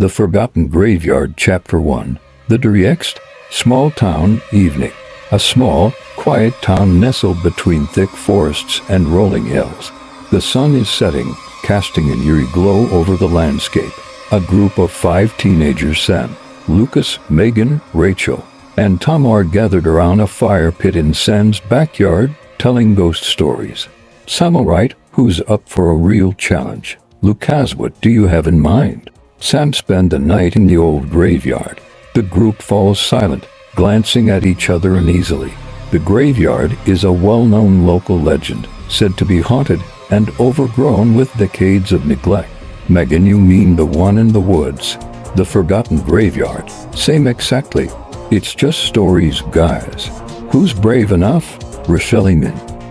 The Forgotten Graveyard, Chapter 1. The Dreieckst, small town, evening. A small, quiet town nestled between thick forests and rolling hills. The sun is setting, casting an eerie glow over the landscape. A group of 5 teenagers, Sam, Lucas, Megan, Rachel, and Tom, are gathered around a fire pit in Sam's backyard, telling ghost stories. Sam, alright, who's up for a real challenge? Lucas, what do you have in mind? Sam, spend the night in the old graveyard. The group falls silent, glancing at each other uneasily. The graveyard is a well-known local legend, said to be haunted and overgrown with decades of neglect. Megan, you mean the one in the woods? The Forgotten Graveyard. Same exactly. It's just stories, guys. Who's brave enough? Rochelle,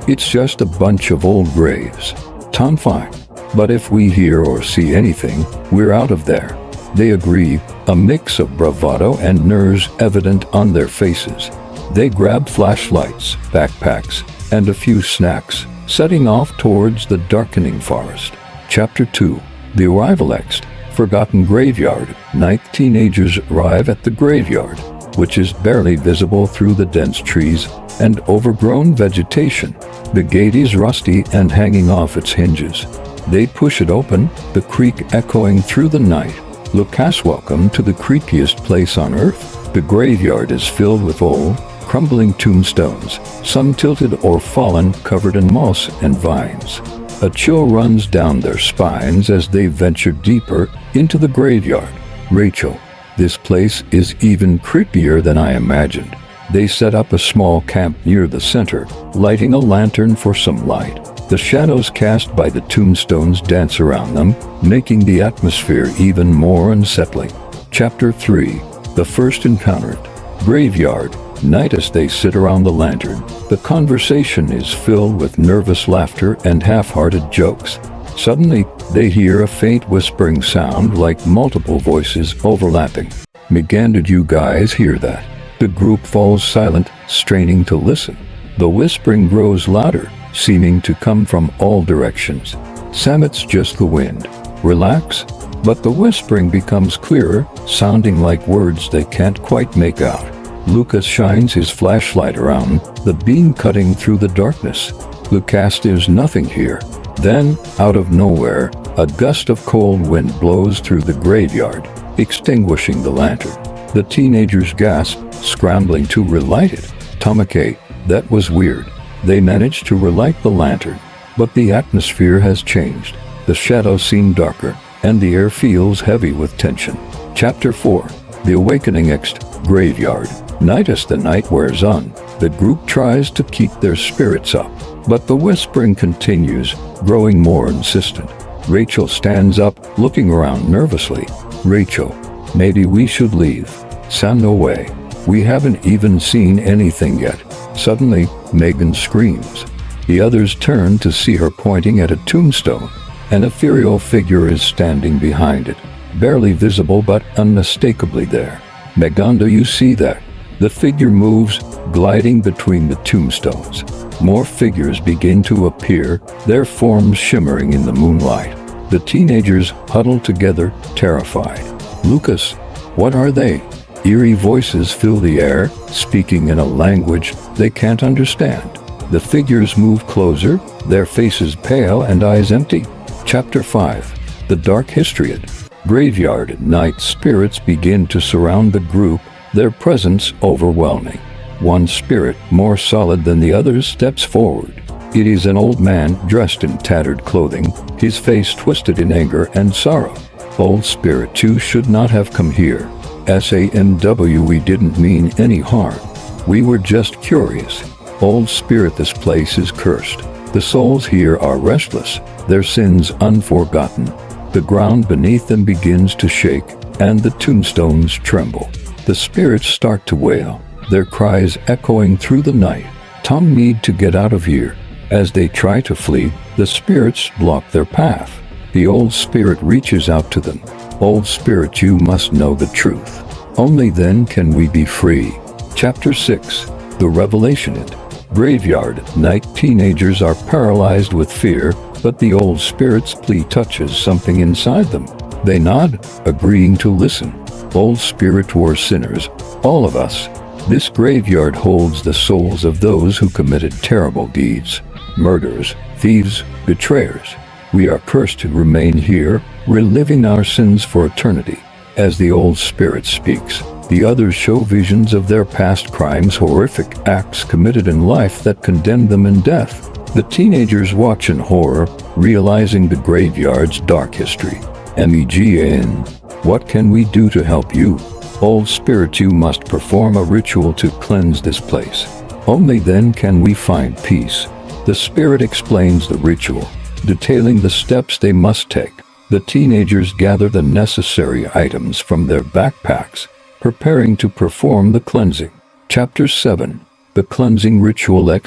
it's just a bunch of old graves. Tom, fine. But if we hear or see anything, we're out of there. They agree, a mix of bravado and nerves evident on their faces. They grab flashlights, backpacks, and a few snacks, setting off towards the darkening forest. Chapter 2. The Arrival-ext, Forgotten Graveyard. Night. Teenagers arrive at the graveyard, which is barely visible through the dense trees and overgrown vegetation. The gate is rusty and hanging off its hinges. They push it open, the creak echoing through the night. Lucas, welcome to the creepiest place on earth. The graveyard is filled with old, crumbling tombstones, some tilted or fallen, covered in moss and vines. A chill runs down their spines as they venture deeper into the graveyard. Rachel, this place is even creepier than I imagined. They set up a small camp near the center, lighting a lantern for some light. The shadows cast by the tombstones dance around them, making the atmosphere even more unsettling. Chapter 3. The First Encounter. Graveyard. Night. As they sit around the lantern, the conversation is filled with nervous laughter and half-hearted jokes. Suddenly, they hear a faint whispering sound like multiple voices overlapping. Megan, did you guys hear that? The group falls silent, straining to listen. The whispering grows louder, seeming to come from all directions. Sam, it's just the wind. Relax. But the whispering becomes clearer, sounding like words they can't quite make out. Lucas shines his flashlight around, the beam cutting through the darkness. Lucas, there's nothing here. Then, out of nowhere, a gust of cold wind blows through the graveyard, extinguishing the lantern. The teenagers gasp, scrambling to relight it. Tomake, that was weird. They managed to relight the lantern, but the atmosphere has changed. The shadows seem darker, and the air feels heavy with tension. Chapter 4. The Awakening-ext, Graveyard. Night. As the night wears on, the group tries to keep their spirits up, but the whispering continues, growing more insistent. Rachel stands up, looking around nervously. Rachel, maybe we should leave. Sam, no way. We haven't even seen anything yet. Suddenly, Megan screams. The others turn to see her pointing at a tombstone. An ethereal figure is standing behind it, barely visible but unmistakably there. Megan, do you see that? The figure moves, gliding between the tombstones. More figures begin to appear, their forms shimmering in the moonlight. The teenagers huddle together, terrified. Lucas, what are they? Eerie voices fill the air, speaking in a language they can't understand. The figures move closer, their faces pale and eyes empty. Chapter 5. The Dark History. Graveyard. At night, spirits begin to surround the group, their presence overwhelming. One spirit, more solid than the others, steps forward. It is an old man dressed in tattered clothing, his face twisted in anger and sorrow. Old spirit, you should not have come here. SAMW, we didn't mean any harm. We were just curious. Old spirit, this place is cursed. The souls here are restless, their sins unforgotten. The ground beneath them begins to shake, and the tombstones tremble. The spirits start to wail, their cries echoing through the night. Tom, need to get out of here. As they try to flee, the spirits block their path. The old spirit reaches out to them. Old spirit, you must know the truth. Only then can we be free. Chapter 6. The Revelation. Graveyard. At night, teenagers are paralyzed with fear, but the old spirit's plea touches something inside them. They nod, agreeing to listen. Old spirit were sinners, all of us. This graveyard holds the souls of those who committed terrible deeds. Murderers, thieves, betrayers. We are cursed to remain here, reliving our sins for eternity. As the old spirit speaks, the others show visions of their past crimes, horrific acts committed in life that condemned them in death. The teenagers watch in horror, realizing the graveyard's dark history. MEGAN. What can we do to help you? Old spirit, you must perform a ritual to cleanse this place. Only then can we find peace. The spirit explains the ritual, detailing the steps they must take. The teenagers gather the necessary items from their backpacks, preparing to perform the cleansing. Chapter 7. The Cleansing Ritual.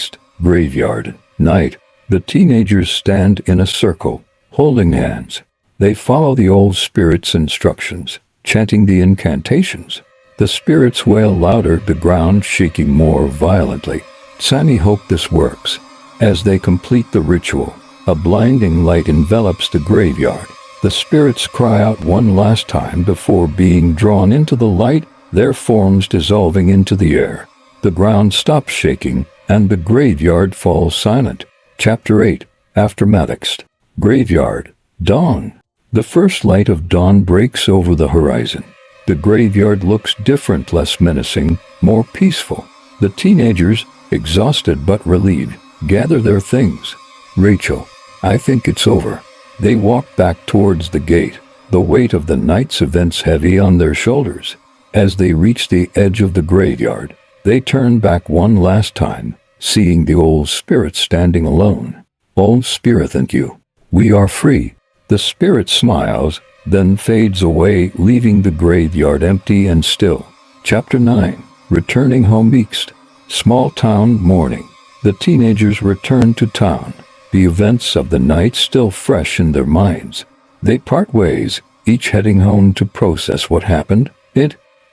Graveyard. Night. The teenagers stand in a circle, holding hands. They follow the old spirit's instructions, chanting the incantations. The spirits wail louder, the ground shaking more violently. Sunny hope this works. As they complete the ritual, a blinding light envelops the graveyard. The spirits cry out one last time before being drawn into the light, their forms dissolving into the air. The ground stops shaking, and the graveyard falls silent. Chapter 8. Aftermath. Graveyard. Dawn. The first light of dawn breaks over the horizon. The graveyard looks different, less menacing, more peaceful. The teenagers, exhausted but relieved, gather their things. Rachel. I think it's over. They walk back towards the gate, the weight of the night's events heavy on their shoulders. As they reach the edge of the graveyard, they turn back one last time, seeing the old spirit standing alone. Old spirit, thank you. We are free. The spirit smiles, then fades away, leaving the graveyard empty and still. Chapter 9. Returning home. Small town morning. The teenagers return to town, the events of the night still fresh in their minds. They part ways, each heading home to process what happened.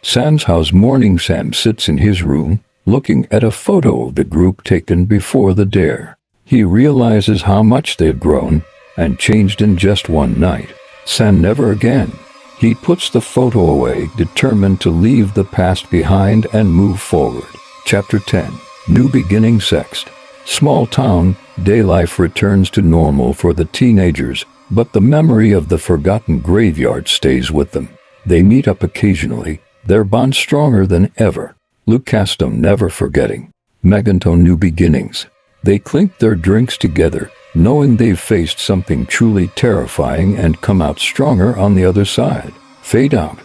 Sam's house. Morning. Sam sits in his room, looking at a photo of the group taken before the dare. He realizes how much they've grown and changed in just one night. Sam never again. He puts the photo away, determined to leave the past behind and move forward. Chapter 10. New beginning. Small town, day life returns to normal for the teenagers, but the memory of the forgotten graveyard stays with them. They meet up occasionally, their bond stronger than ever. Lucastum never forgetting. Meganto. New beginnings. They clink their drinks together, knowing they've faced something truly terrifying and come out stronger on the other side. Fade out.